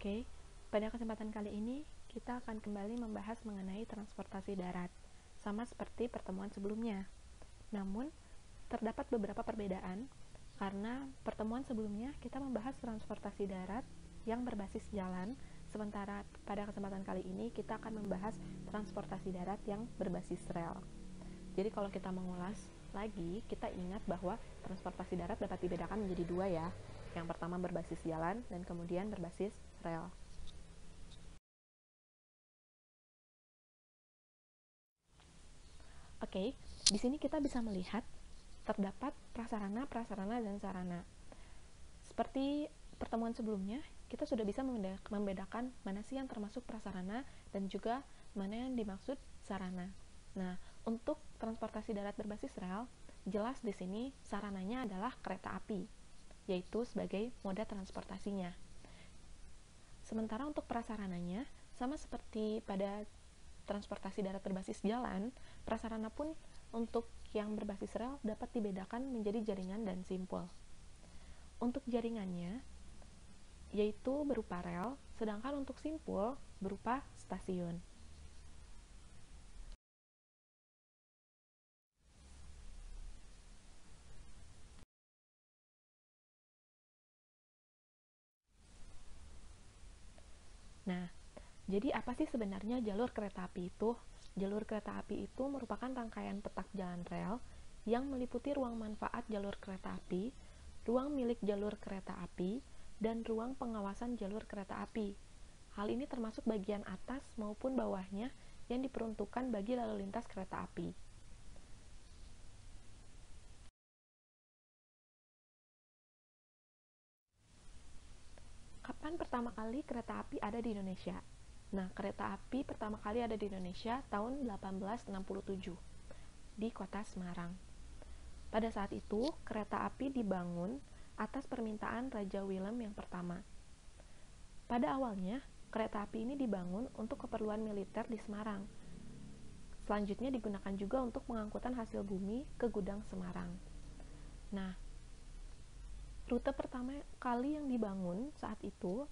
Oke, pada kesempatan kali ini kita akan kembali membahas mengenai transportasi darat, sama seperti pertemuan sebelumnya. Namun, terdapat beberapa perbedaan karena pertemuan sebelumnya kita membahas transportasi darat yang berbasis jalan, sementara pada kesempatan kali ini kita akan membahas transportasi darat yang berbasis rel. Jadi kalau kita mengulas lagi, kita ingat bahwa transportasi darat dapat dibedakan menjadi dua ya. Yang pertama berbasis jalan dan kemudian berbasis rel. Oke, di sini kita bisa melihat terdapat prasarana, prasarana, dan sarana. Seperti pertemuan sebelumnya, kita sudah bisa membedakan mana sih yang termasuk prasarana dan juga mana yang dimaksud sarana. Nah, untuk transportasi darat berbasis rel, jelas di sini sarananya adalah kereta api, yaitu sebagai moda transportasinya. Sementara untuk prasarananya, sama seperti pada transportasi darat berbasis jalan, prasarana pun untuk yang berbasis rel dapat dibedakan menjadi jaringan dan simpul. Untuk jaringannya, yaitu berupa rel, sedangkan untuk simpul berupa stasiun. Nah, jadi apa sih sebenarnya jalur kereta api itu? Jalur kereta api itu merupakan rangkaian petak jalan rel yang meliputi ruang manfaat jalur kereta api, ruang milik jalur kereta api, dan ruang pengawasan jalur kereta api. Hal ini termasuk bagian atas maupun bawahnya yang diperuntukkan bagi lalu lintas kereta api. Kapan pertama kali kereta api ada di Indonesia? Nah, kereta api pertama kali ada di Indonesia tahun 1867 di kota Semarang. Pada saat itu, kereta api dibangun atas permintaan Raja Willem yang pertama. Pada awalnya, kereta api ini dibangun untuk keperluan militer di Semarang. Selanjutnya digunakan juga untuk pengangkutan hasil bumi ke gudang Semarang. Nah, rute pertama kali yang dibangun saat itu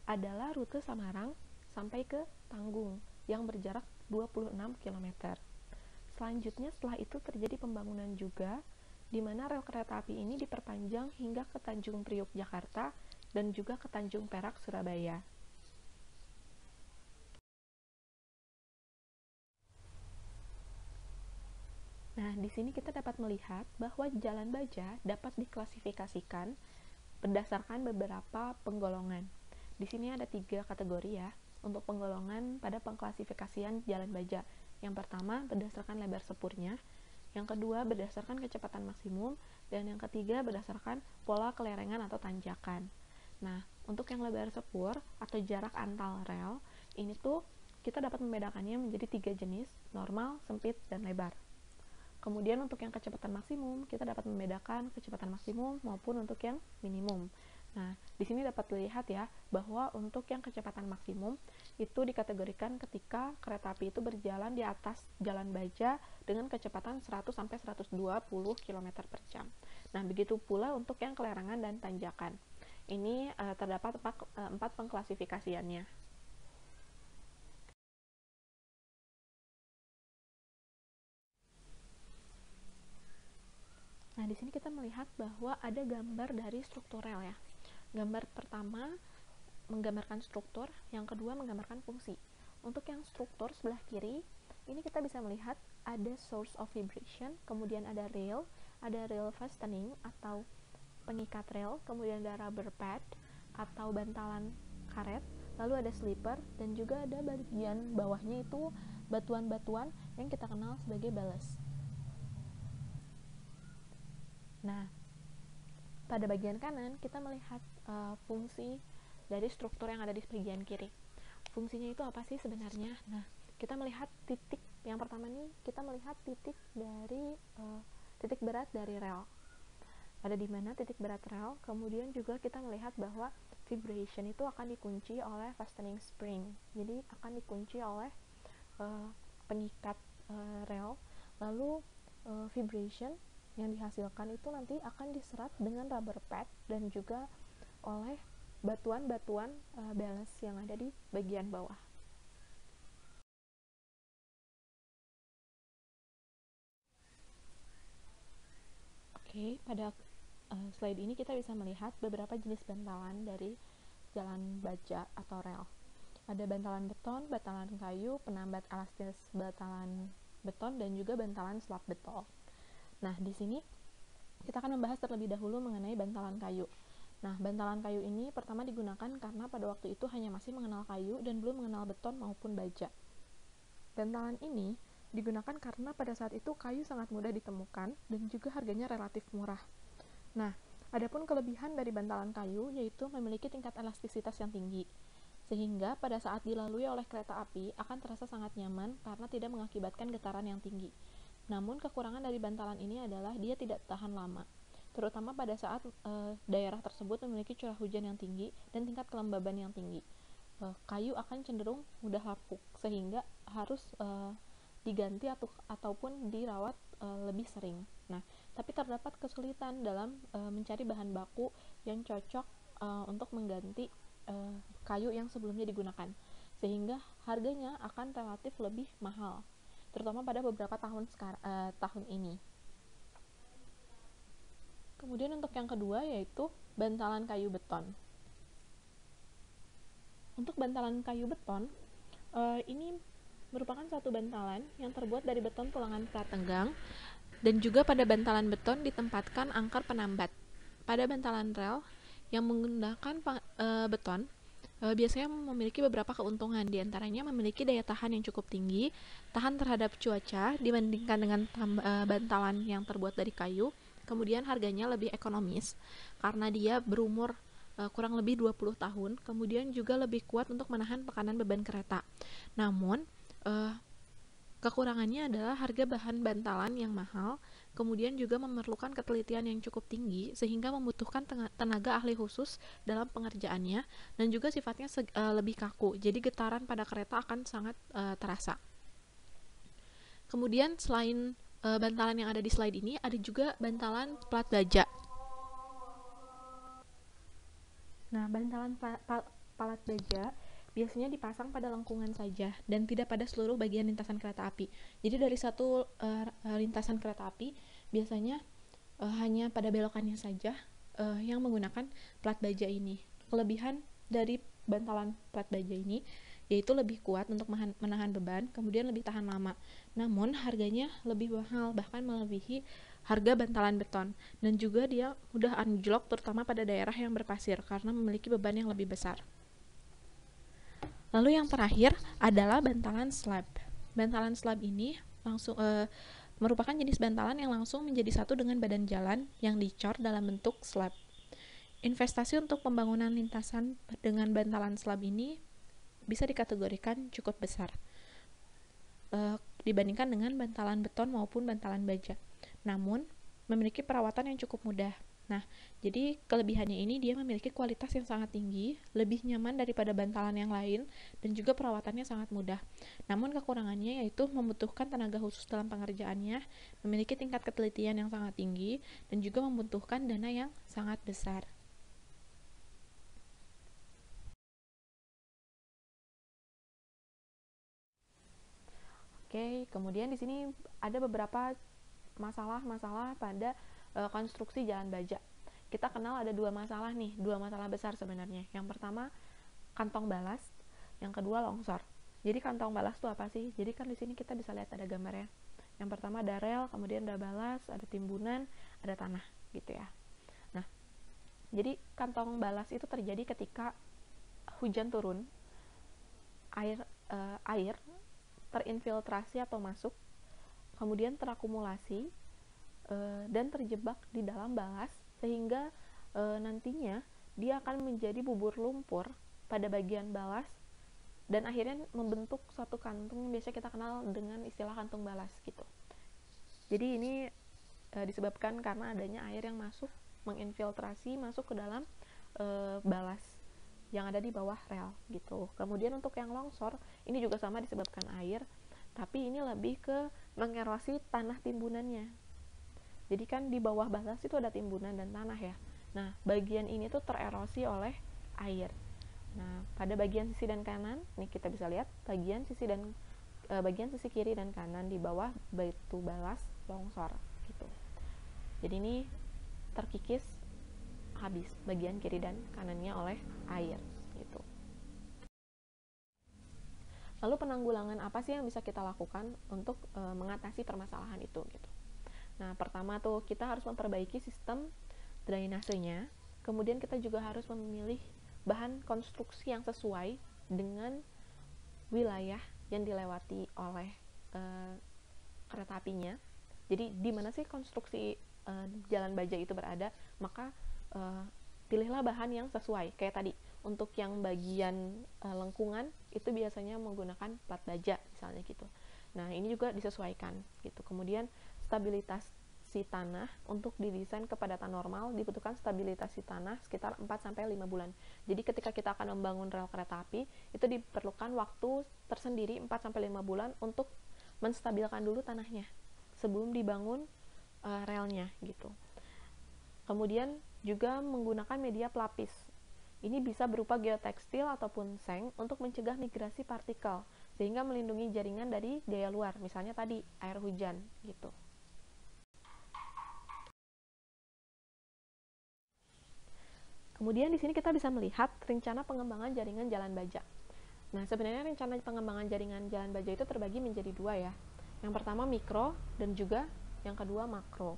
adalah rute Semarang sampai ke Tanggung yang berjarak 26 km. Selanjutnya setelah itu terjadi pembangunan juga, di mana rel kereta api ini diperpanjang hingga ke Tanjung Priok, Jakarta, dan juga ke Tanjung Perak, Surabaya. Nah, di sini kita dapat melihat bahwa jalan baja dapat diklasifikasikan berdasarkan beberapa penggolongan. Di sini ada 3 kategori ya, untuk penggolongan pada pengklasifikasian jalan baja. Yang pertama berdasarkan lebar sepurnya, yang kedua berdasarkan kecepatan maksimum, dan yang ketiga berdasarkan pola kelerengan atau tanjakan. Nah, untuk yang lebar sepur atau jarak antar rel, ini tuh kita dapat membedakannya menjadi 3 jenis, normal, sempit, dan lebar. Kemudian untuk yang kecepatan maksimum, kita dapat membedakan kecepatan maksimum maupun untuk yang minimum. Nah, di sini dapat dilihat ya, bahwa untuk yang kecepatan maksimum itu dikategorikan ketika kereta api itu berjalan di atas jalan baja dengan kecepatan 100-120 km per jam. Nah, begitu pula untuk yang kelerengan dan tanjakan. Ini terdapat 4 pengklasifikasiannya. Nah, di sini kita melihat bahwa ada gambar dari struktur rel ya. Gambar pertama menggambarkan struktur, yang kedua menggambarkan fungsi. Untuk yang struktur sebelah kiri, ini kita bisa melihat ada source of vibration, kemudian ada rail fastening atau pengikat rel, kemudian ada rubber pad atau bantalan karet, lalu ada slipper, dan juga ada bagian bawahnya itu batuan-batuan yang kita kenal sebagai ballast. Nah, pada bagian kanan kita melihat fungsi dari struktur yang ada di bagian kiri. Fungsinya itu apa sih sebenarnya? Nah, kita melihat titik yang pertama nih, kita melihat titik dari titik berat dari rel. Ada di mana titik berat rel? Kemudian juga kita melihat bahwa vibration itu akan dikunci oleh fastening spring. Jadi akan dikunci oleh pengikat rel. Lalu vibration yang dihasilkan itu nanti akan diserap dengan rubber pad dan juga oleh batuan-batuan balas yang ada di bagian bawah. Oke, pada slide ini kita bisa melihat beberapa jenis bantalan dari jalan baja atau rel. Ada bantalan beton, bantalan kayu, penambat elastis bantalan beton, dan juga bantalan slab beton. Nah, di sini kita akan membahas terlebih dahulu mengenai bantalan kayu. Nah, bantalan kayu ini pertama digunakan karena pada waktu itu hanya masih mengenal kayu dan belum mengenal beton maupun baja. Bantalan ini digunakan karena pada saat itu kayu sangat mudah ditemukan dan juga harganya relatif murah. Nah, adapun kelebihan dari bantalan kayu yaitu memiliki tingkat elastisitas yang tinggi, sehingga pada saat dilalui oleh kereta api akan terasa sangat nyaman karena tidak mengakibatkan getaran yang tinggi. Namun kekurangan dari bantalan ini adalah dia tidak tahan lama, terutama pada saat daerah tersebut memiliki curah hujan yang tinggi dan tingkat kelembaban yang tinggi. Kayu akan cenderung mudah lapuk, sehingga harus diganti ataupun dirawat lebih sering. Nah, tapi terdapat kesulitan dalam mencari bahan baku yang cocok untuk mengganti kayu yang sebelumnya digunakan, sehingga harganya akan relatif lebih mahal, terutama pada beberapa tahun ini. Kemudian untuk yang kedua yaitu bantalan kayu beton. Untuk bantalan kayu beton, ini merupakan satu bantalan yang terbuat dari beton tulangan pratenggang, dan juga pada bantalan beton ditempatkan angkar penambat. Pada bantalan rel yang menggunakan beton, biasanya memiliki beberapa keuntungan, diantaranya memiliki daya tahan yang cukup tinggi, tahan terhadap cuaca dibandingkan dengan bantalan yang terbuat dari kayu. Kemudian harganya lebih ekonomis karena dia berumur kurang lebih 20 tahun, kemudian juga lebih kuat untuk menahan tekanan beban kereta. Namun, kekurangannya adalah harga bahan bantalan yang mahal, kemudian juga memerlukan ketelitian yang cukup tinggi sehingga membutuhkan tenaga ahli khusus dalam pengerjaannya, dan juga sifatnya lebih kaku, jadi getaran pada kereta akan sangat terasa. Kemudian selain bantalan yang ada di slide ini, ada juga bantalan plat baja. Nah, bantalan plat baja biasanya dipasang pada lengkungan saja dan tidak pada seluruh bagian lintasan kereta api. Jadi dari satu lintasan kereta api biasanya hanya pada belokannya saja yang menggunakan plat baja ini. Kelebihan dari bantalan plat baja ini yaitu lebih kuat untuk menahan beban, kemudian lebih tahan lama. Namun harganya lebih mahal, bahkan melebihi harga bantalan beton, dan juga dia mudah anjlok terutama pada daerah yang berpasir karena memiliki beban yang lebih besar. Lalu yang terakhir adalah bantalan slab. Bantalan slab ini merupakan jenis bantalan yang langsung menjadi satu dengan badan jalan yang dicor dalam bentuk slab. Investasi untuk pembangunan lintasan dengan bantalan slab ini bisa dikategorikan cukup besar dibandingkan dengan bantalan beton maupun bantalan baja. Namun, memiliki perawatan yang cukup mudah. Nah, jadi kelebihannya ini dia memiliki kualitas yang sangat tinggi, lebih nyaman daripada bantalan yang lain, dan juga perawatannya sangat mudah. Namun kekurangannya yaitu membutuhkan tenaga khusus dalam pengerjaannya, memiliki tingkat ketelitian yang sangat tinggi, dan juga membutuhkan dana yang sangat besar. Oke, kemudian di sini ada beberapa masalah-masalah pada konstruksi jalan baja. Kita kenal ada dua masalah besar sebenarnya. Yang pertama kantong balas, yang kedua longsor. Jadi kantong balas itu apa sih? Jadi kan di sini kita bisa lihat ada gambarnya. Yang pertama ada rel, kemudian ada balas, ada timbunan, ada tanah gitu ya. Nah, jadi kantong balas itu terjadi ketika hujan turun, air terinfiltrasi atau masuk, kemudian terakumulasi dan terjebak di dalam balas, sehingga nantinya dia akan menjadi bubur lumpur pada bagian balas dan akhirnya membentuk suatu kantung yang biasa kita kenal dengan istilah kantung balas gitu. Jadi ini disebabkan karena adanya air yang menginfiltrasi masuk ke dalam balas yang ada di bawah rel gitu. Kemudian untuk yang longsor ini juga sama disebabkan air, tapi ini lebih ke mengerosi tanah timbunannya. Jadi kan di bawah balas itu ada timbunan dan tanah ya. Nah, bagian ini tuh tererosi oleh air. Nah, pada bagian sisi dan kanan, nih kita bisa lihat bagian sisi kiri dan kanan di bawah batu balas longsor gitu. Jadi ini terkikis habis bagian kiri dan kanannya oleh air gitu. Lalu penanggulangan apa sih yang bisa kita lakukan untuk mengatasi permasalahan itu gitu. Nah, pertama tuh kita harus memperbaiki sistem drainasenya. Kemudian kita juga harus memilih bahan konstruksi yang sesuai dengan wilayah yang dilewati oleh kereta apinya. Jadi di mana sih konstruksi jalan baja itu berada, maka pilihlah bahan yang sesuai. Kayak tadi, untuk yang bagian lengkungan itu biasanya menggunakan plat baja misalnya gitu. Nah, ini juga disesuaikan gitu. Kemudian stabilitas si tanah, untuk didesain kepadatan normal dibutuhkan stabilitas si tanah sekitar 4-5 bulan. Jadi ketika kita akan membangun rel kereta api, itu diperlukan waktu tersendiri 4-5 bulan untuk menstabilkan dulu tanahnya sebelum dibangun relnya gitu. Kemudian juga menggunakan media pelapis. Ini bisa berupa geotekstil ataupun seng untuk mencegah migrasi partikel sehingga melindungi jaringan dari gaya luar, misalnya tadi air hujan gitu. Kemudian di sini kita bisa melihat rencana pengembangan jaringan jalan baja. Nah, sebenarnya rencana pengembangan jaringan jalan baja itu terbagi menjadi dua ya. Yang pertama mikro dan juga yang kedua makro.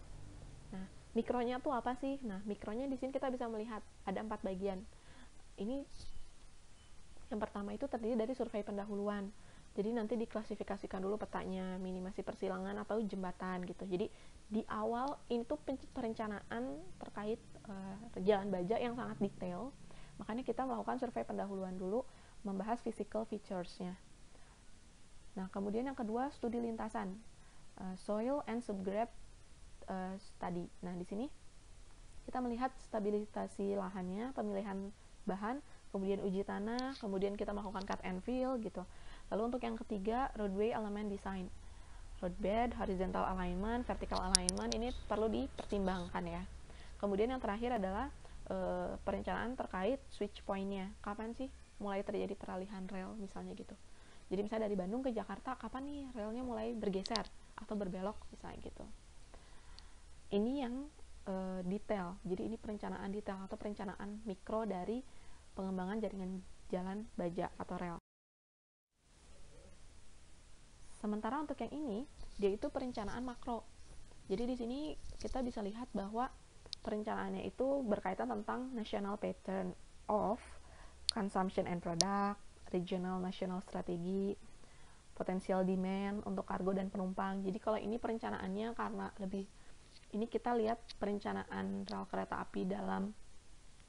Nah, mikronya tuh apa sih? Nah, mikronya di sini kita bisa melihat ada 4 bagian. Ini yang pertama itu terdiri dari survei pendahuluan. Jadi nanti diklasifikasikan dulu petanya, minimasi persilangan atau jembatan gitu. Jadi di awal itu perencanaan terkait jalan baja yang sangat detail. Makanya kita melakukan survei pendahuluan dulu, membahas physical features-nya. Nah, kemudian yang kedua studi lintasan, soil and subgrade study. Nah, di sini kita melihat stabilisasi lahannya, pemilihan bahan, kemudian uji tanah, kemudian kita melakukan cut and fill gitu. Lalu untuk yang ketiga, roadway element design. Roadbed, horizontal alignment, vertical alignment, ini perlu dipertimbangkan ya. Kemudian yang terakhir adalah perencanaan terkait switch point-nya. Kapan sih mulai terjadi peralihan rel misalnya gitu. Jadi misalnya dari Bandung ke Jakarta, kapan nih relnya mulai bergeser atau berbelok misalnya gitu. Ini yang detail. Jadi ini perencanaan detail atau perencanaan mikro dari pengembangan jaringan jalan baja atau rel. Sementara untuk yang ini, dia itu perencanaan makro. Jadi di sini kita bisa lihat bahwa perencanaannya itu berkaitan tentang national pattern of consumption and product, regional national strategy, potensial demand untuk kargo dan penumpang. Jadi kalau ini perencanaannya karena lebih, ini kita lihat perencanaan rel kereta api dalam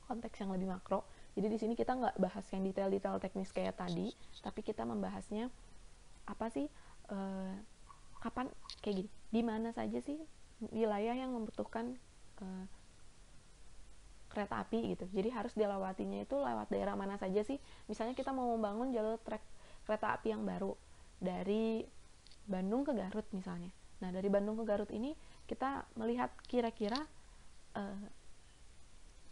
konteks yang lebih makro. Jadi di sini kita nggak bahas yang detail-detail teknis kayak tadi, tapi kita membahasnya apa sih, kapan kayak gini, di mana saja sih wilayah yang membutuhkan kereta api gitu. Jadi harus dilewatinya itu lewat daerah mana saja sih. Misalnya kita mau membangun jalur trek kereta api yang baru dari Bandung ke Garut misalnya. Nah, dari Bandung ke Garut ini kita melihat kira-kira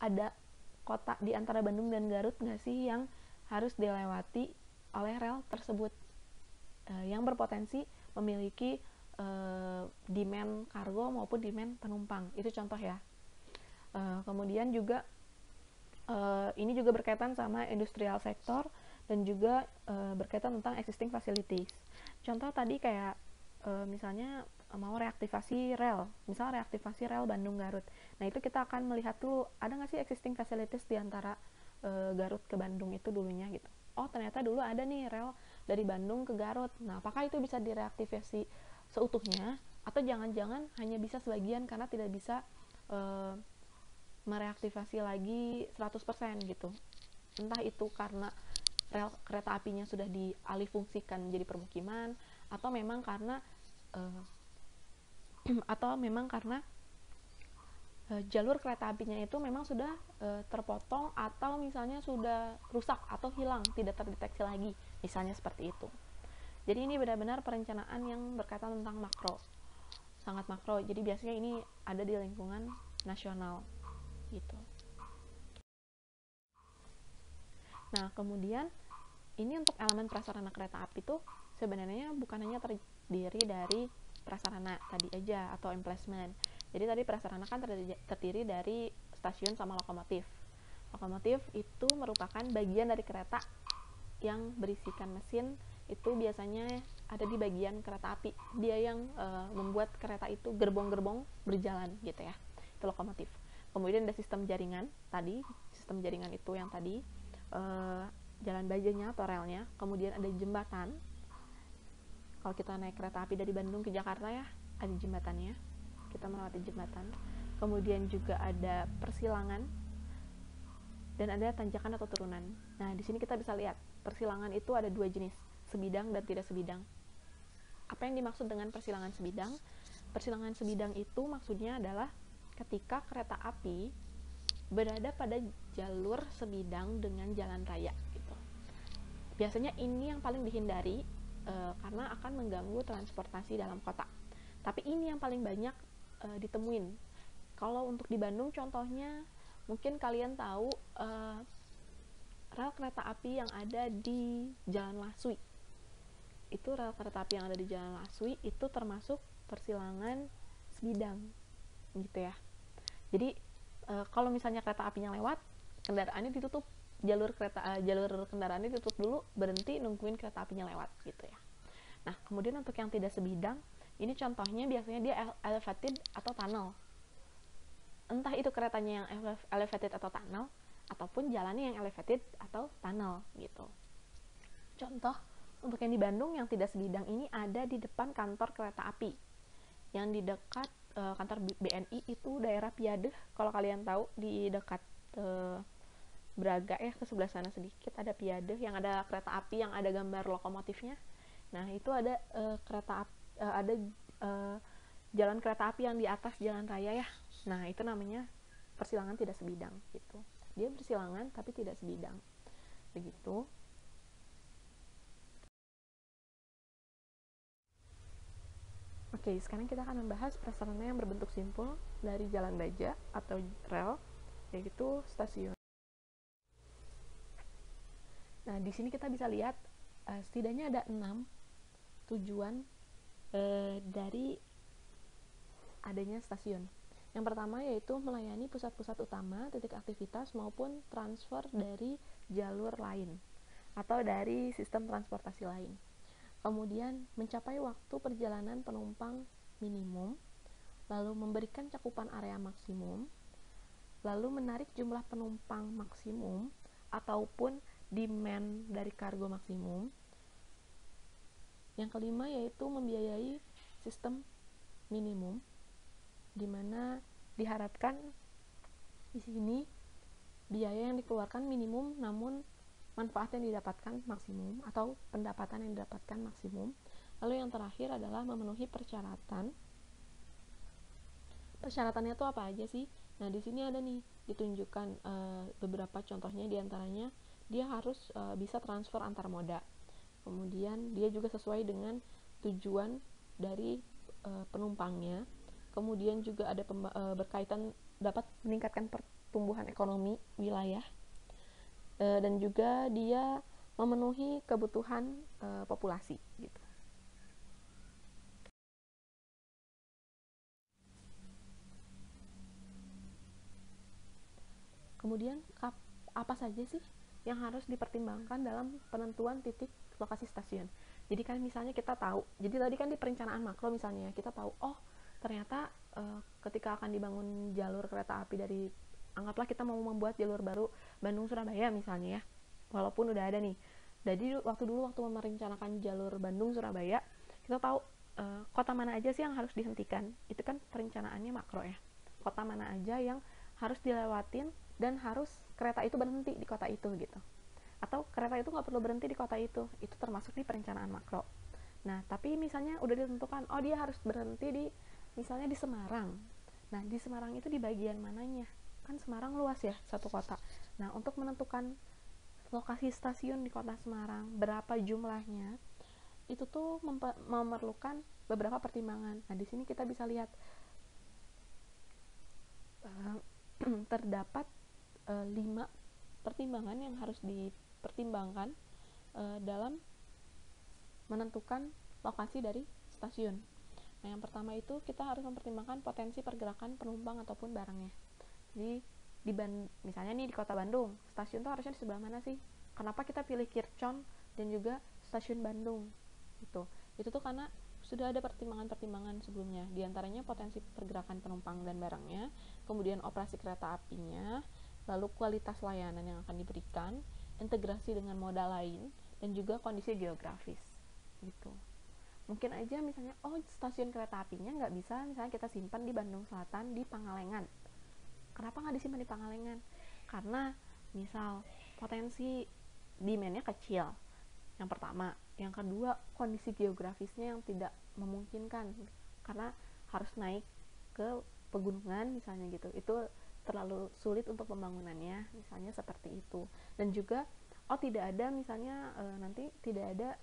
ada kota di antara Bandung dan Garut nggak sih yang harus dilewati oleh rel tersebut, yang berpotensi memiliki demand kargo maupun demand penumpang. Itu contoh ya. Kemudian juga ini juga berkaitan sama industrial sector dan juga berkaitan tentang existing facilities. Contoh tadi kayak misalnya mau reaktivasi rel, misal reaktivasi rel Bandung Garut. Nah, itu kita akan melihat dulu ada nggak sih existing facilities di antara Garut ke Bandung itu dulunya gitu. Oh, ternyata dulu ada nih rel dari Bandung ke Garut. Nah, apakah itu bisa direaktivasi seutuhnya atau jangan-jangan hanya bisa sebagian karena tidak bisa mereaktivasi lagi 100% gitu. Entah itu karena rel kereta apinya sudah dialihfungsikan menjadi permukiman atau memang karena jalur kereta apinya itu memang sudah terpotong atau misalnya sudah rusak atau hilang, tidak terdeteksi lagi, misalnya seperti itu. Jadi ini benar-benar perencanaan yang berkaitan tentang makro, sangat makro. Jadi biasanya ini ada di lingkungan nasional gitu. Nah, kemudian ini untuk elemen prasarana kereta api tuh sebenarnya bukan hanya terdiri dari prasarana tadi aja atau emplacement. Jadi tadi prasarana kan terdiri dari stasiun sama lokomotif. Lokomotif itu merupakan bagian dari kereta yang berisikan mesin, itu biasanya ada di bagian kereta api. Dia yang membuat kereta itu gerbong-gerbong berjalan gitu ya. Itu lokomotif. Kemudian ada sistem jaringan tadi, sistem jaringan itu yang tadi jalan bajanya atau relnya. Kemudian ada jembatan. Kalau kita naik kereta api dari Bandung ke Jakarta ya, ada jembatannya. Kita melewati jembatan. Kemudian juga ada persilangan dan ada tanjakan atau turunan. Nah, di sini kita bisa lihat persilangan itu ada dua jenis, sebidang dan tidak sebidang. Apa yang dimaksud dengan persilangan sebidang? Persilangan sebidang itu maksudnya adalah ketika kereta api berada pada jalur sebidang dengan jalan raya gitu. Biasanya ini yang paling dihindari karena akan mengganggu transportasi dalam kota. Tapi ini yang paling banyak ditemuin. Kalau untuk di Bandung contohnya, mungkin kalian tahu rel kereta api yang ada di Jalan Laswi. Itu rel kereta api yang ada di Jalan Laswi itu termasuk persilangan sebidang gitu ya. Jadi kalau misalnya kereta apinya lewat, kendaraannya ditutup, jalur kendaraannya ditutup dulu, berhenti nungguin kereta apinya lewat gitu ya. Nah, kemudian untuk yang tidak sebidang, ini contohnya biasanya dia elevated atau tunnel. Entah itu keretanya yang elevated atau tunnel, ataupun jalannya yang elevated atau tunnel gitu. Contoh untuk yang di Bandung yang tidak sebidang ini ada di depan kantor kereta api. Yang di dekat kantor BNI itu daerah Piadeh, kalau kalian tahu di dekat Braga ya, ke sebelah sana sedikit ada Piadeh yang ada kereta api yang ada gambar lokomotifnya. Nah, itu ada jalan kereta api yang di atas jalan raya ya. Nah, itu namanya persilangan tidak sebidang gitu. Dia bersilangan tapi tidak sebidang. Begitu. Oke, sekarang kita akan membahas prasarana yang berbentuk simpul dari jalan baja atau rel, yaitu stasiun. Nah, di sini kita bisa lihat setidaknya ada 6 tujuan dari adanya stasiun. Yang pertama yaitu melayani pusat-pusat utama, titik aktivitas maupun transfer dari jalur lain atau dari sistem transportasi lain. Kemudian mencapai waktu perjalanan penumpang minimum, lalu memberikan cakupan area maksimum, lalu menarik jumlah penumpang maksimum ataupun demand dari kargo maksimum. Yang kelima yaitu membiayai sistem minimum, di mana diharapkan di sini biaya yang dikeluarkan minimum namun manfaat yang didapatkan maksimum atau pendapatan yang didapatkan maksimum. Lalu yang terakhir adalah memenuhi persyaratan. Persyaratannya itu apa aja sih? Nah, di sini ada nih ditunjukkan beberapa contohnya, diantaranya dia harus bisa transfer antar moda. Kemudian dia juga sesuai dengan tujuan dari penumpangnya. Kemudian juga ada berkaitan dapat meningkatkan pertumbuhan ekonomi wilayah. Dan juga dia memenuhi kebutuhan populasi gitu. Kemudian apa saja sih yang harus dipertimbangkan dalam penentuan titik lokasi stasiun? Jadi kan misalnya kita tahu, jadi tadi kan di perencanaan makro misalnya kita tahu, oh ternyata ketika akan dibangun jalur kereta api dari, anggaplah kita mau membuat jalur baru Bandung Surabaya misalnya ya, walaupun udah ada nih. Jadi waktu merencanakan jalur Bandung Surabaya, kita tahu kota mana aja sih yang harus dihentikan. Itu kan perencanaannya makro ya. Kota mana aja yang harus dilewatin dan harus kereta itu berhenti di kota itu gitu. Atau kereta itu nggak perlu berhenti di kota itu termasuk di perencanaan makro. Nah, tapi misalnya udah ditentukan, oh dia harus berhenti di misalnya di Semarang. Nah, di Semarang itu di bagian mananya? Kan Semarang luas ya, satu kota. Nah, untuk menentukan lokasi stasiun di kota Semarang, berapa jumlahnya, itu tuh memerlukan beberapa pertimbangan. Nah, di sini kita bisa lihat terdapat 5 pertimbangan yang harus dipertimbangkan dalam menentukan lokasi dari stasiun. Nah, yang pertama itu kita harus mempertimbangkan potensi pergerakan penumpang ataupun barangnya. Jadi misalnya nih di kota Bandung, stasiun tuh harusnya di sebelah mana sih? Kenapa kita pilih Kircon dan juga stasiun Bandung? Itu tuh karena sudah ada pertimbangan-pertimbangan sebelumnya, diantaranya potensi pergerakan penumpang dan barangnya, kemudian operasi kereta apinya, lalu kualitas layanan yang akan diberikan, integrasi dengan moda lain, dan juga kondisi geografis gitu. Mungkin aja misalnya, stasiun kereta apinya nggak bisa misalnya kita simpan di Bandung Selatan di Pangalengan. Kenapa nggak disimpan di Pangalengan? Karena misal potensi demand-nya kecil, yang pertama. Yang kedua, kondisi geografisnya yang tidak memungkinkan karena harus naik ke pegunungan misalnya gitu. Itu terlalu sulit untuk pembangunannya, misalnya seperti itu. Dan juga tidak ada misalnya nanti tidak ada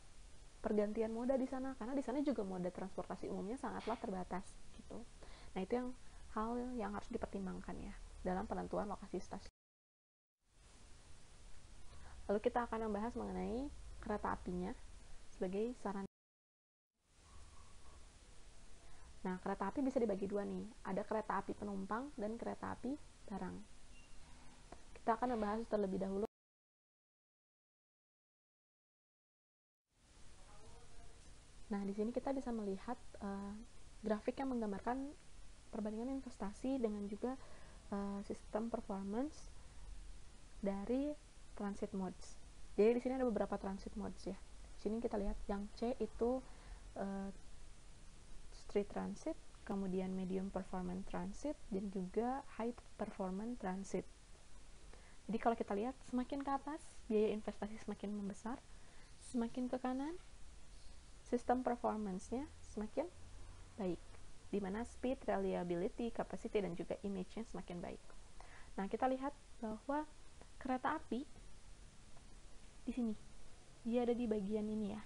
pergantian moda di sana karena di sana juga moda transportasi umumnya sangatlah terbatas gitu. Nah, itu yang hal yang harus dipertimbangkan ya dalam penentuan lokasi stasiun. Lalu kita akan membahas mengenai kereta apinya sebagai sarana. Nah, kereta api bisa dibagi dua nih. Ada kereta api penumpang dan kereta api barang. Kita akan membahas terlebih dahulu. Nah, di sini kita bisa melihat grafik yang menggambarkan perbandingan investasi dengan juga sistem performance dari transit modes. Jadi di sini ada beberapa transit modes ya. Di sini kita lihat yang C itu street transit, kemudian medium performance transit, dan juga high performance transit. Jadi kalau kita lihat semakin ke atas, biaya investasi semakin membesar, semakin ke kanan, sistem performance-nya semakin baik, di mana speed, reliability, capacity, dan juga image-nya semakin baik. Nah, kita lihat bahwa kereta api di sini, dia ada di bagian ini ya.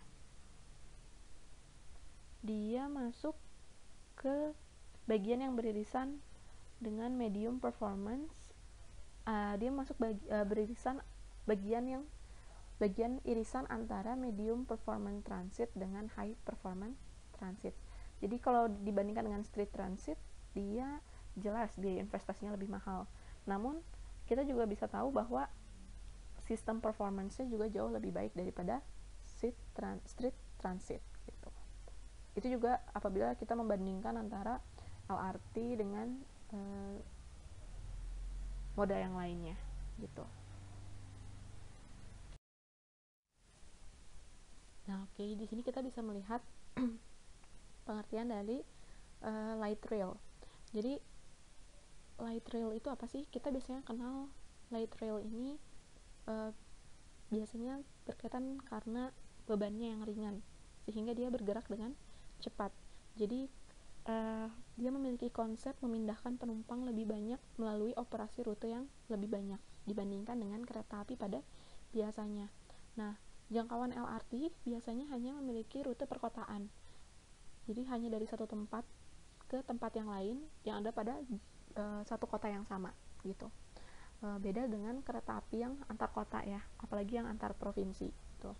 Dia masuk ke bagian yang beririsan dengan medium performance. Dia masuk beririsan bagian irisan antara medium performance transit dengan high performance transit. Jadi kalau dibandingkan dengan street transit, dia jelas biaya investasinya lebih mahal. Namun kita juga bisa tahu bahwa sistem performance-nya juga jauh lebih baik daripada street transit gitu. Itu juga apabila kita membandingkan antara LRT dengan moda yang lainnya gitu. Nah, oke, di sini kita bisa melihat pengertian dari light rail. Jadi light rail itu apa sih? Kita biasanya kenal light rail ini biasanya berkaitan karena bebannya yang ringan sehingga dia bergerak dengan cepat. Jadi dia memiliki konsep memindahkan penumpang lebih banyak melalui operasi rute yang lebih banyak dibandingkan dengan kereta api pada biasanya. Nah, jangkauan LRT biasanya hanya memiliki rute perkotaan. Jadi hanya dari satu tempat ke tempat yang lain yang ada pada satu kota yang sama gitu. Beda dengan kereta api yang antar kota ya, apalagi yang antar provinsi gitu.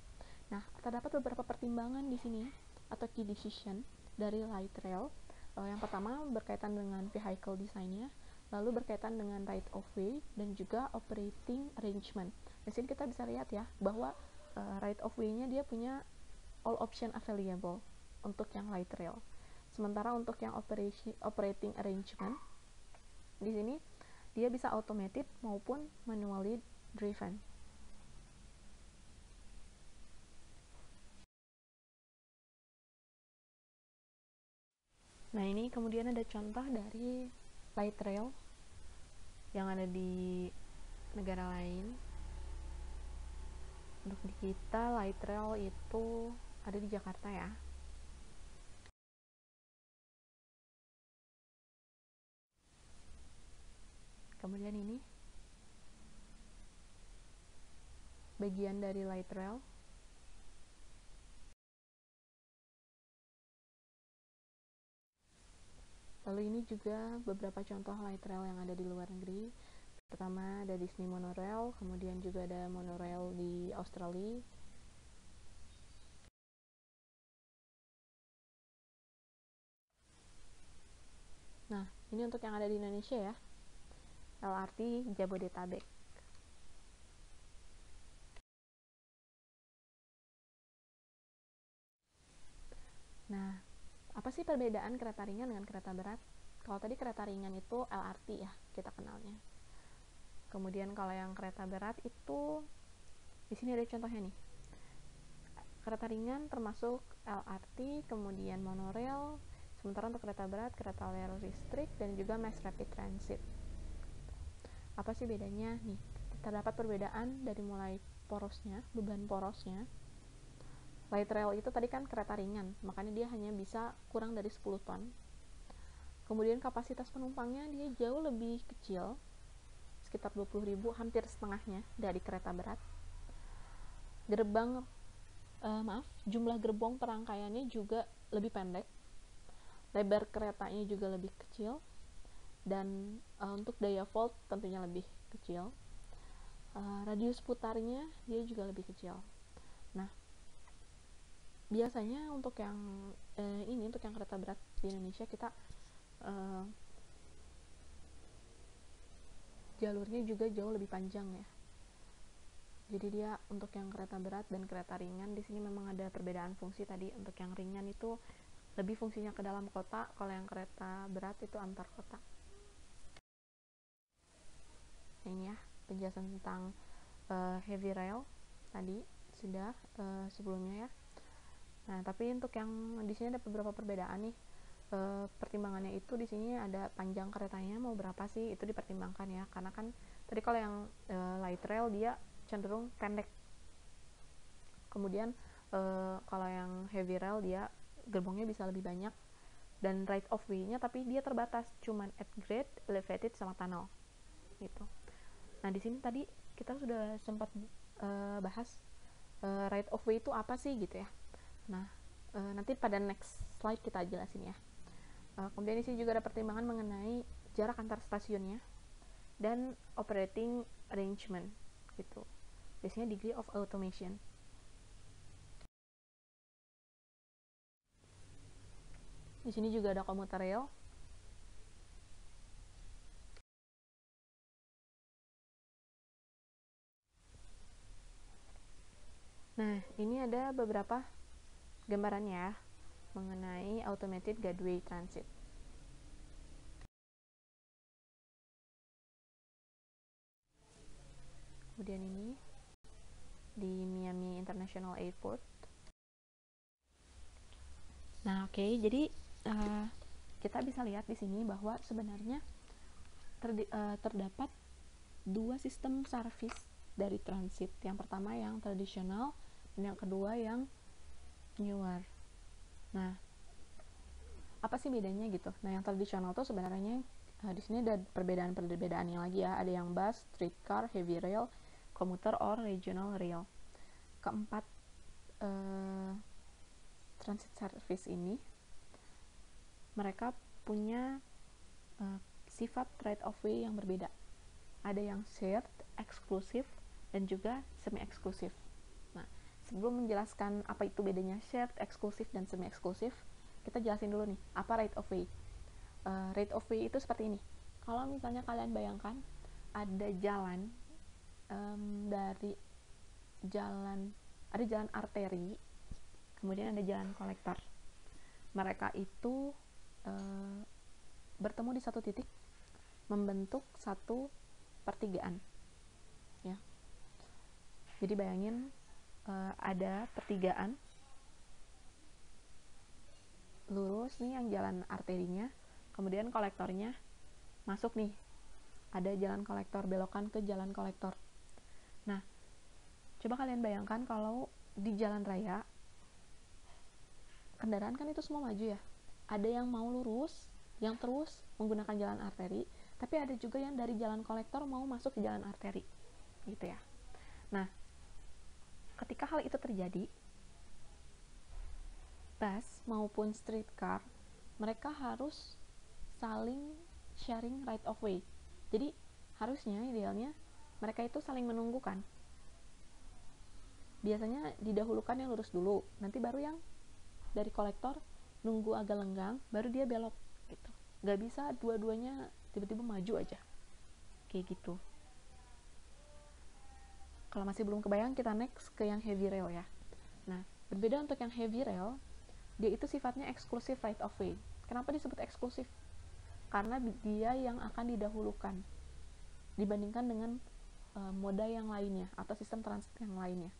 Nah, terdapat beberapa pertimbangan di sini atau key decision dari light rail. Yang pertama berkaitan dengan vehicle design-nya, lalu berkaitan dengan right of way dan juga operating arrangement. Di sini kita bisa lihat ya bahwa right of way-nya dia punya all option available untuk yang light rail. Sementara untuk yang operating arrangement di sini dia bisa automated maupun manually driven. Nah, ini kemudian ada contoh dari light rail yang ada di negara lain. Untuk di kita, light rail itu ada di Jakarta ya. Kemudian ini bagian dari light rail. Lalu ini juga beberapa contoh light rail yang ada di luar negeri. Pertama ada Disney Monorail, kemudian juga ada monorail di Australia. Nah, ini untuk yang ada di Indonesia ya, LRT Jabodetabek. Nah, apa sih perbedaan kereta ringan dengan kereta berat? Kalau tadi kereta ringan itu LRT ya, kita kenalnya. Kemudian kalau yang kereta berat itu, di sini ada contohnya nih. Kereta ringan termasuk LRT, kemudian monorail, sementara untuk kereta berat, kereta rel listrik, dan juga mass rapid transit. Apa sih bedanya? Nih, terdapat perbedaan dari mulai porosnya, beban porosnya. Light rail itu tadi kan kereta ringan, makanya dia hanya bisa kurang dari 10 ton. Kemudian kapasitas penumpangnya dia jauh lebih kecil, sekitar 20.000, hampir setengahnya dari kereta berat. Jumlah gerbong perangkaiannya juga lebih pendek, lebar keretanya juga lebih kecil, dan untuk daya volt tentunya lebih kecil. Radius putarnya dia juga lebih kecil. Nah, biasanya untuk yang untuk yang kereta berat di Indonesia kita jalurnya juga jauh lebih panjang ya. Jadi dia untuk yang kereta berat dan kereta ringan di sini memang ada perbedaan fungsi tadi. Untuk yang ringan itu lebih fungsinya ke dalam kota, kalau yang kereta berat itu antar kota. Nah, ini ya penjelasan tentang heavy rail tadi sudah sebelumnya ya. Nah, tapi untuk yang di sini ada beberapa perbedaan nih. Pertimbangannya itu di sini ada panjang keretanya mau berapa sih, itu dipertimbangkan ya, karena kan tadi kalau yang light rail dia cenderung pendek, kemudian kalau yang heavy rail dia gerbongnya bisa lebih banyak, dan right of way-nya tapi dia terbatas, cuman at grade, elevated, sama tunnel gitu. Nah, di sini tadi kita sudah sempat bahas right of way itu apa sih gitu ya. Nah, nanti pada next slide kita jelasin ya. Kemudian di sini juga ada pertimbangan mengenai jarak antar stasiunnya dan operating arrangement gitu. Biasanya degree of automation. Di sini juga ada komuter rail. Nah, ini ada beberapa gambarannya mengenai automated gauge transit. Kemudian ini di Miami International Airport. Nah, oke, jadi kita bisa lihat di sini bahwa sebenarnya terdapat dua sistem service dari transit. Yang pertama yang tradisional dan yang kedua yang newer. Nah, apa sih bedanya gitu? Nah, yang tradisional tuh sebenarnya di sini ada perbedaan-perbedaannya lagi ya. Ada yang bus, streetcar, heavy rail, commuter or regional rail. Keempat transit service ini mereka punya sifat right of way yang berbeda. Ada yang shared, eksklusif, dan juga semi-eksklusif. Nah, sebelum menjelaskan apa itu bedanya shared, eksklusif, dan semi-eksklusif, kita jelasin dulu nih, apa right of way. Right of way itu seperti ini. Kalau misalnya kalian bayangkan, ada jalan dari ada jalan arteri, kemudian ada jalan kolektor. Mereka itu bertemu di satu titik, membentuk satu pertigaan ya. Jadi bayangin ada pertigaan lurus nih yang jalan arterinya, kemudian kolektornya masuk nih, ada jalan kolektor, belokan ke jalan kolektor. Nah, coba kalian bayangkan kalau di jalan raya kendaraan kan itu semua maju ya, ada yang mau lurus yang terus menggunakan jalan arteri, tapi ada juga yang dari jalan kolektor mau masuk ke jalan arteri gitu ya. Nah, ketika hal itu terjadi, bus maupun streetcar mereka harus saling sharing right of way. Jadi harusnya idealnya mereka itu saling menunggu kan. Biasanya didahulukan yang lurus dulu, nanti baru yang dari kolektor nunggu agak lenggang, baru dia belok gitu. Gak bisa dua-duanya tiba-tiba maju aja kayak gitu. Kalau masih belum kebayang, kita next ke yang heavy rail ya. Nah, berbeda untuk yang heavy rail, dia itu sifatnya exclusive right of way. Kenapa disebut eksklusif? Karena dia yang akan didahulukan dibandingkan dengan moda yang lainnya atau sistem transit yang lainnya.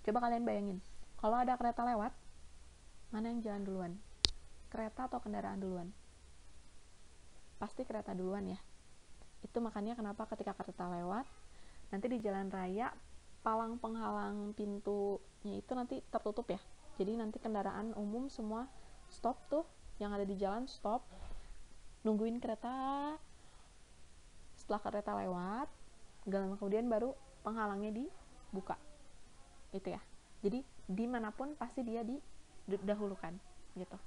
Coba kalian bayangin, kalau ada kereta lewat, mana yang jalan duluan? Kereta atau kendaraan duluan? Pasti kereta duluan ya. Itu makanya kenapa ketika kereta lewat, nanti di jalan raya, palang penghalang pintunya itu nanti tertutup ya. Jadi nanti kendaraan umum semua stop tuh, yang ada di jalan stop, nungguin kereta. Setelah kereta lewat, gak lama kemudian baru penghalangnya dibuka. Itu ya. Jadi dimanapun pasti dia didahulukan gitu.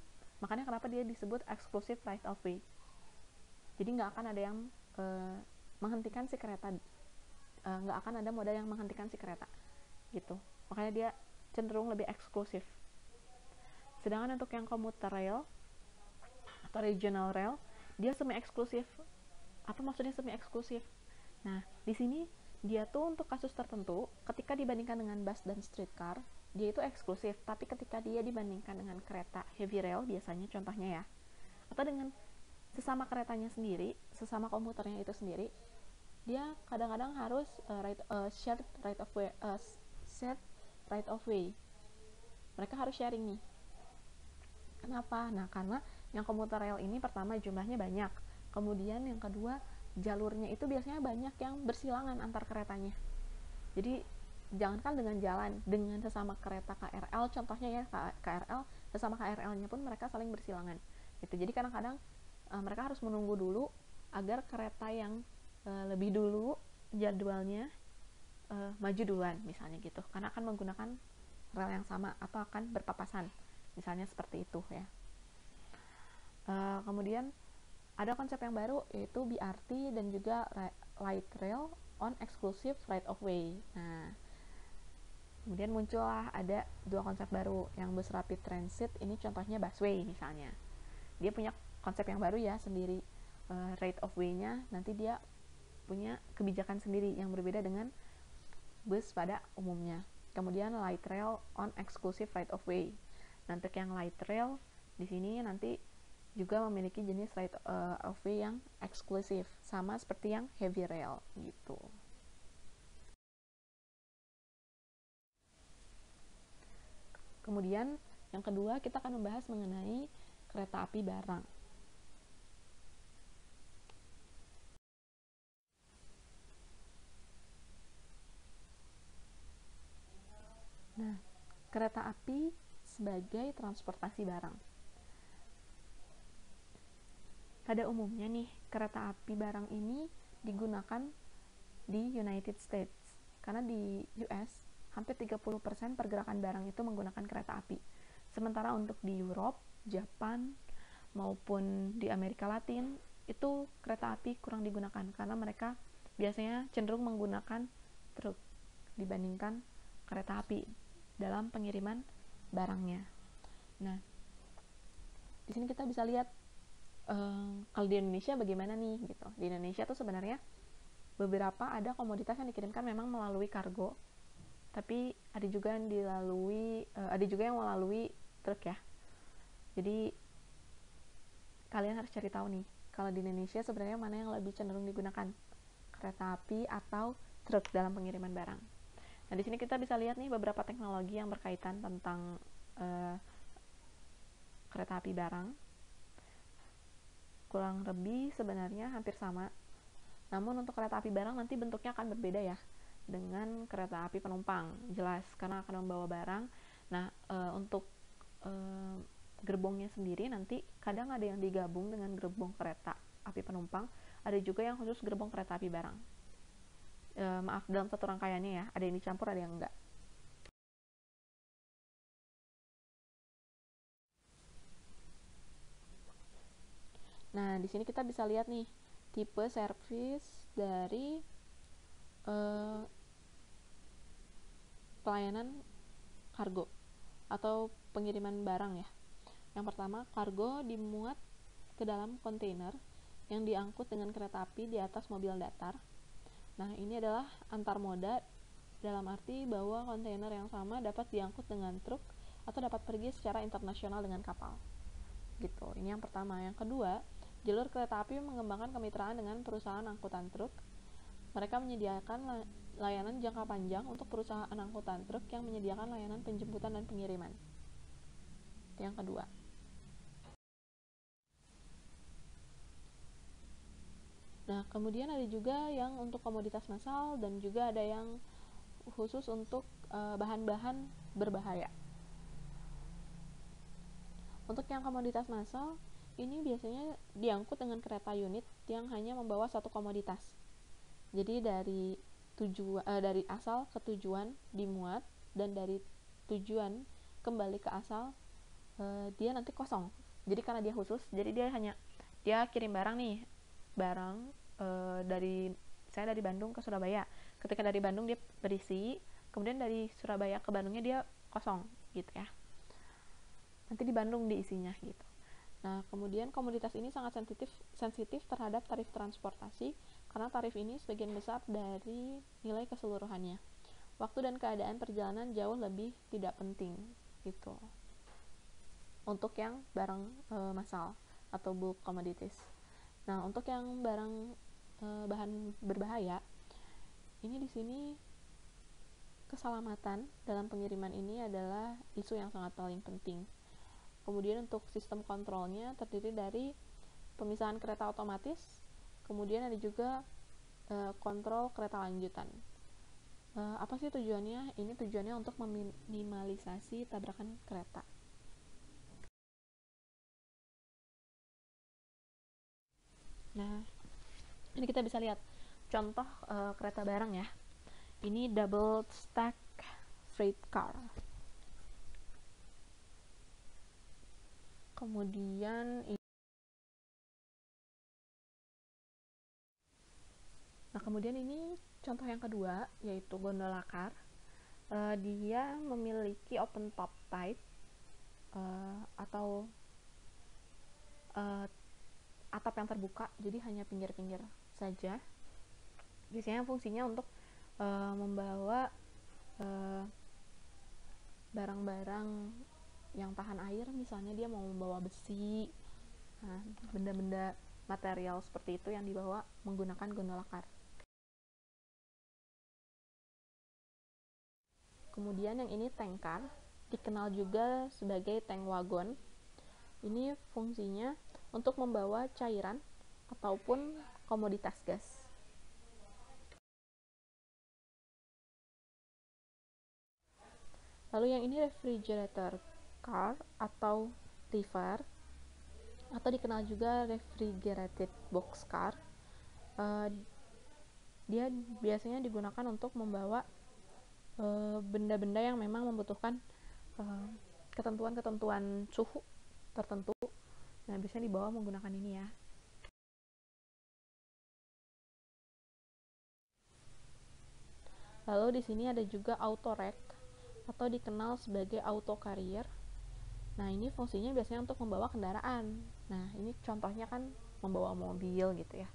Makanya kenapa dia disebut exclusive right of way. Jadi nggak akan ada yang menghentikan si kereta, nggak akan ada moda yang menghentikan si kereta gitu. Makanya dia cenderung lebih eksklusif. Sedangkan untuk yang commuter rail atau regional rail, dia semi eksklusif. Apa maksudnya semi eksklusif? Nah, di sini dia tuh untuk kasus tertentu, ketika dibandingkan dengan bus dan streetcar, dia itu eksklusif. Tapi ketika dia dibandingkan dengan kereta heavy rail, biasanya contohnya ya, atau dengan sesama keretanya sendiri, sesama komuternya itu sendiri, dia kadang-kadang harus shared right of way. Mereka harus sharing nih. Kenapa? Nah, karena yang komuter rail ini pertama jumlahnya banyak. Kemudian yang kedua, jalurnya itu biasanya banyak yang bersilangan antar keretanya. Jadi jangankan dengan jalan, dengan sesama kereta KRL, contohnya ya KRL, sesama KRL-nya pun mereka saling bersilangan. Gitu. Jadi kadang-kadang mereka harus menunggu dulu agar kereta yang lebih dulu jadwalnya maju duluan misalnya gitu, karena akan menggunakan rel yang sama atau akan berpapasan misalnya seperti itu ya. Kemudian ada konsep yang baru yaitu BRT dan juga light rail on exclusive right of way. Nah, kemudian muncullah ada dua konsep baru, yang bus rapid transit ini contohnya busway misalnya. Dia punya konsep yang baru ya sendiri, right of way-nya nanti dia punya kebijakan sendiri yang berbeda dengan bus pada umumnya. Kemudian light rail on exclusive right of way. Nanti yang light rail di sini nanti juga memiliki jenis right of way yang eksklusif, sama seperti yang heavy rail gitu. Kemudian yang kedua kita akan membahas mengenai kereta api barang. Nah, kereta api sebagai transportasi barang. Pada umumnya nih, kereta api barang ini digunakan di United States. Karena di US, hampir 30% pergerakan barang itu menggunakan kereta api. Sementara untuk di Europe, Japan, maupun di Amerika Latin, itu kereta api kurang digunakan. Karena mereka biasanya cenderung menggunakan truk dibandingkan kereta api dalam pengiriman barangnya. Nah, di sini kita bisa lihat kalau di Indonesia bagaimana nih gitu. Di Indonesia tuh sebenarnya beberapa ada komoditas yang dikirimkan memang melalui kargo, tapi ada juga yang melalui truk ya. Jadi kalian harus cari tahu nih, kalau di Indonesia sebenarnya mana yang lebih cenderung digunakan, kereta api atau truk dalam pengiriman barang. Nah, di sini kita bisa lihat nih beberapa teknologi yang berkaitan tentang kereta api barang. Kurang lebih sebenarnya hampir sama. Namun untuk kereta api barang nanti bentuknya akan berbeda ya dengan kereta api penumpang, jelas karena akan membawa barang. Nah, untuk gerbongnya sendiri nanti kadang ada yang digabung dengan gerbong kereta api penumpang, ada juga yang khusus gerbong kereta api barang. Maaf, dalam satu rangkaiannya ya, ada yang dicampur, ada yang enggak. Nah, di sini kita bisa lihat nih tipe service dari pelayanan kargo atau pengiriman barang ya. Yang pertama, kargo dimuat ke dalam kontainer yang diangkut dengan kereta api di atas mobil datar. Nah, ini adalah antar moda dalam arti bahwa kontainer yang sama dapat diangkut dengan truk atau dapat pergi secara internasional dengan kapal. Gitu. Ini yang pertama. Yang kedua, jalur kereta api mengembangkan kemitraan dengan perusahaan angkutan truk. Mereka menyediakan layanan jangka panjang untuk perusahaan angkutan truk yang menyediakan layanan penjemputan dan pengiriman. Yang kedua. Nah, kemudian ada juga yang untuk komoditas massal dan juga ada yang khusus untuk bahan-bahan berbahaya. Untuk yang komoditas massal, ini biasanya diangkut dengan kereta unit yang hanya membawa satu komoditas. Jadi dari asal ke tujuan dimuat, dan dari tujuan kembali ke asal dia nanti kosong. Jadi karena dia khusus, jadi dia kirim barang nih, dari Bandung ke Surabaya. Ketika dari Bandung dia berisi, kemudian dari Surabaya ke Bandungnya dia kosong gitu ya. Nanti di Bandung diisinya gitu. Nah, kemudian komoditas ini sangat sensitif terhadap tarif transportasi karena tarif ini sebagian besar dari nilai keseluruhannya. Waktu dan keadaan perjalanan jauh lebih tidak penting gitu. Untuk yang barang massal atau bulk commodities. Nah, untuk yang barang bahan berbahaya, ini di sini keselamatan dalam pengiriman ini adalah isu yang sangat paling penting. Kemudian untuk sistem kontrolnya terdiri dari pemisahan kereta otomatis, kemudian ada juga kontrol kereta lanjutan. Apa sih tujuannya? Ini tujuannya untuk meminimalisasi tabrakan kereta. Nah, ini kita bisa lihat contoh kereta barang ya. Ini double stack freight car. Kemudian ini contoh yang kedua, yaitu gondola car. Dia memiliki open top type atau atap yang terbuka, jadi hanya pinggir-pinggir saja. Biasanya fungsinya untuk membawa barang-barang yang tahan air, misalnya dia mau membawa besi, benda-benda material seperti itu yang dibawa menggunakan gondola car. Kemudian yang ini tank car, dikenal juga sebagai tank wagon. Ini fungsinya untuk membawa cairan ataupun komoditas gas. Lalu yang ini refrigerator car atau REFAR, atau dikenal juga refrigerated box car. Dia biasanya digunakan untuk membawa benda-benda yang memang membutuhkan ketentuan-ketentuan suhu tertentu. Nah, biasanya dibawa menggunakan ini ya. Lalu di sini ada juga auto rack atau dikenal sebagai auto carrier. Nah, ini fungsinya biasanya untuk membawa kendaraan. Nah, ini contohnya kan membawa mobil gitu ya.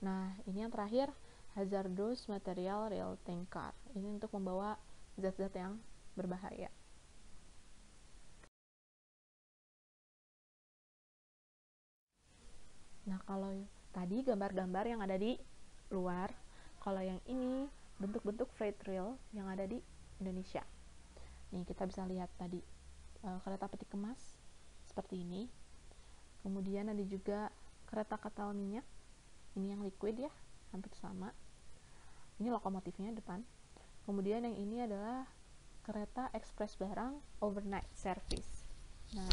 Nah, ini yang terakhir, hazardous material rail tank car. Ini untuk membawa zat-zat yang berbahaya. Nah, kalau tadi gambar-gambar yang ada di luar, kalau yang ini bentuk-bentuk freight rail yang ada di Indonesia. Nih, kita bisa lihat tadi kereta peti kemas seperti ini. Kemudian ada juga kereta kapal minyak. Ini yang liquid ya, hampir sama. Ini lokomotifnya depan. Kemudian yang ini adalah kereta ekspres barang overnight service. Nah,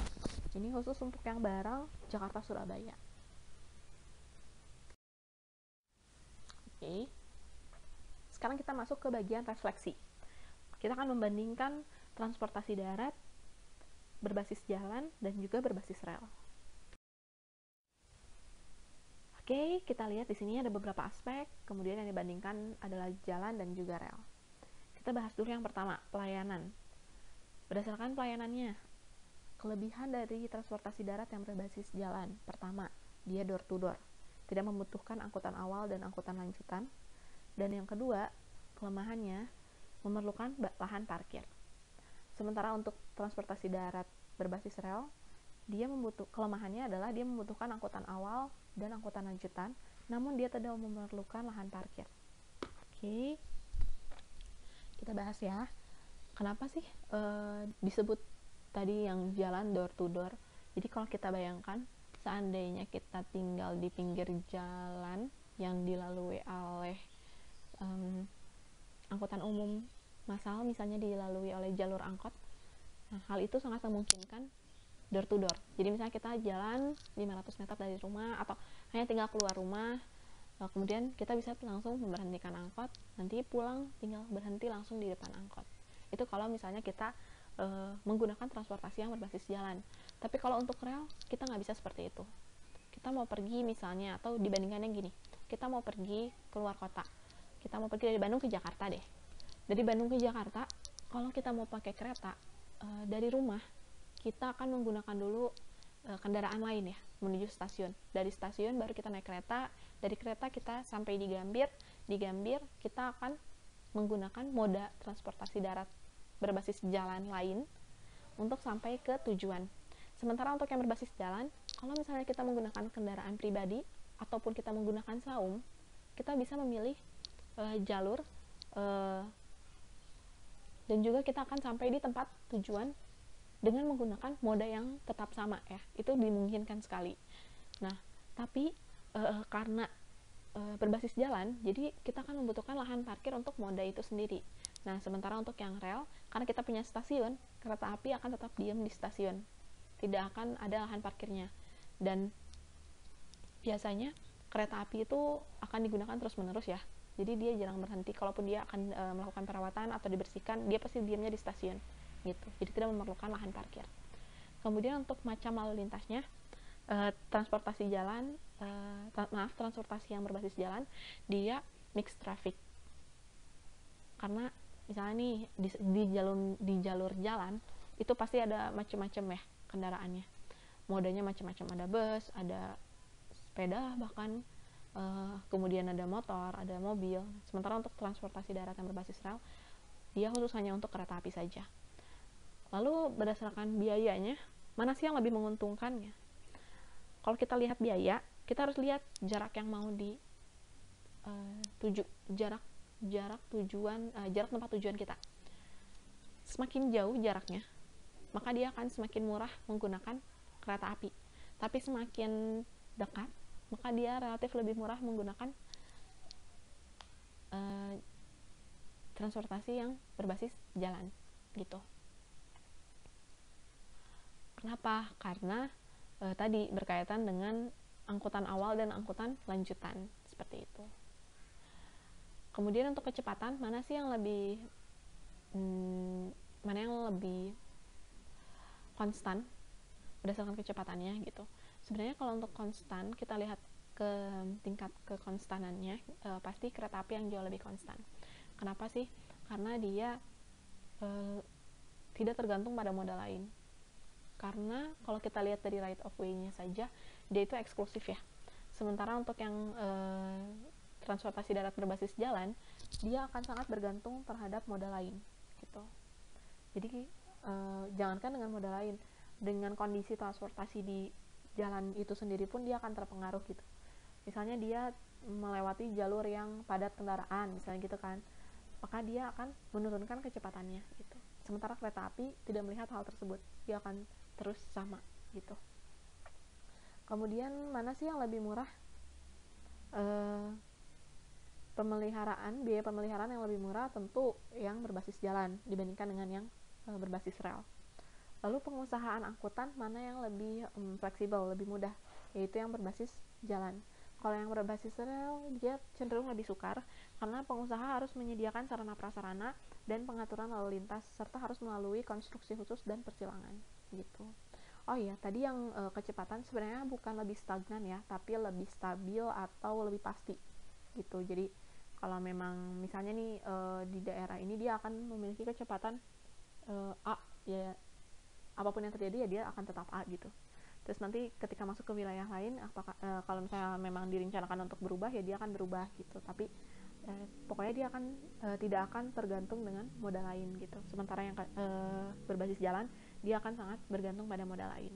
ini khusus untuk yang barang Jakarta Surabaya. Oke. Sekarang kita masuk ke bagian refleksi. Kita akan membandingkan transportasi darat berbasis jalan dan juga berbasis rel. Oke, kita lihat di sini ada beberapa aspek, kemudian yang dibandingkan adalah jalan dan juga rel. Kita bahas dulu yang pertama, pelayanan. Berdasarkan pelayanannya, kelebihan dari transportasi darat yang berbasis jalan. Pertama, dia door to door, tidak membutuhkan angkutan awal dan angkutan lanjutan. Dan yang kedua, kelemahannya memerlukan lahan parkir. Sementara untuk transportasi darat berbasis rel, kelemahannya adalah dia membutuhkan angkutan awal dan angkutan lanjutan, namun dia tidak memerlukan lahan parkir. Oke, kita bahas ya. Kenapa sih disebut tadi yang jalan door to door? Jadi kalau kita bayangkan, seandainya kita tinggal di pinggir jalan yang dilalui oleh angkutan umum massal, misalnya dilalui oleh jalur angkot, nah, hal itu sangat memungkinkan door to door. Jadi misalnya kita jalan 500 meter dari rumah atau hanya tinggal keluar rumah, kemudian kita bisa langsung memberhentikan angkot, nanti pulang tinggal berhenti langsung di depan angkot. Itu kalau misalnya kita menggunakan transportasi yang berbasis jalan. Tapi kalau untuk rel, kita nggak bisa seperti itu. Kita mau pergi misalnya, atau dibandingkannya gini, kita mau pergi keluar kota, kita mau pergi dari Bandung ke Jakarta deh. Dari Bandung ke Jakarta, kalau kita mau pakai kereta, dari rumah kita akan menggunakan dulu kendaraan lain ya, menuju stasiun. Dari stasiun baru kita naik kereta, dari kereta kita sampai di Gambir kita akan menggunakan moda transportasi darat berbasis jalan lain untuk sampai ke tujuan. Sementara untuk yang berbasis jalan, kalau misalnya kita menggunakan kendaraan pribadi ataupun kita menggunakan saung, kita bisa memilih jalur dan juga kita akan sampai di tempat tujuan dengan menggunakan moda yang tetap sama ya. Itu dimungkinkan sekali. Nah, tapi karena berbasis jalan, jadi kita akan membutuhkan lahan parkir untuk moda itu sendiri. Nah, sementara untuk yang rel, karena kita punya stasiun, kereta api akan tetap diam di stasiun, tidak akan ada lahan parkirnya. Dan biasanya kereta api itu akan digunakan terus-menerus ya, jadi dia jarang berhenti. Kalaupun dia akan melakukan perawatan atau dibersihkan, dia pasti diamnya di stasiun gitu, jadi tidak memerlukan lahan parkir. Kemudian untuk macam lalu lintasnya, transportasi yang berbasis jalan, dia mixed traffic. Karena misalnya nih di jalur jalan itu pasti ada macam-macam ya kendaraannya, modanya macam-macam, ada bus, ada sepeda, bahkan kemudian ada motor, ada mobil. Sementara untuk transportasi darat yang berbasis rel, dia khusus hanya untuk kereta api saja. Lalu berdasarkan biayanya, mana sih yang lebih menguntungkan ya? Kalau kita lihat biaya, kita harus lihat jarak yang mau jarak tempat tujuan kita. Semakin jauh jaraknya, maka dia akan semakin murah menggunakan kereta api. Tapi semakin dekat, maka dia relatif lebih murah menggunakan transportasi yang berbasis jalan gitu. Kenapa? Karena tadi berkaitan dengan angkutan awal dan angkutan lanjutan seperti itu. Kemudian untuk kecepatan, mana yang lebih konstan berdasarkan kecepatannya gitu. Sebenarnya kalau untuk konstan, kita lihat ke tingkat kekonstanannya, pasti kereta api yang jauh lebih konstan. Kenapa sih? Karena dia tidak tergantung pada moda lain. Karena kalau kita lihat dari right of way-nya saja, dia itu eksklusif ya. Sementara untuk yang transportasi darat berbasis jalan, dia akan sangat bergantung terhadap moda lain gitu. Jadi jangankan dengan moda lain, dengan kondisi transportasi di jalan itu sendiri pun dia akan terpengaruh gitu. Misalnya dia melewati jalur yang padat kendaraan misalnya gitu kan, maka dia akan menurunkan kecepatannya gitu. Sementara kereta api tidak melihat hal tersebut, dia akan terus sama gitu. Kemudian mana sih yang lebih murah? Biaya pemeliharaan yang lebih murah tentu yang berbasis jalan dibandingkan dengan yang berbasis rel. Lalu pengusahaan angkutan mana yang lebih fleksibel, lebih mudah, yaitu yang berbasis jalan. Kalau yang berbasis rel, dia cenderung lebih sukar karena pengusaha harus menyediakan sarana prasarana dan pengaturan lalu lintas serta harus melalui konstruksi khusus dan persilangan. gitu. Oh iya, tadi yang kecepatan sebenarnya bukan lebih stagnan ya, tapi lebih stabil atau lebih pasti gitu. Jadi kalau memang misalnya nih di daerah ini dia akan memiliki kecepatan A, ya apapun yang terjadi ya dia akan tetap A gitu. Terus nanti ketika masuk ke wilayah lain, apakah kalau misalnya memang direncanakan untuk berubah ya dia akan berubah gitu. Tapi pokoknya dia akan tidak akan tergantung dengan moda lain gitu. Sementara yang berbasis jalan dia akan sangat bergantung pada moda lain.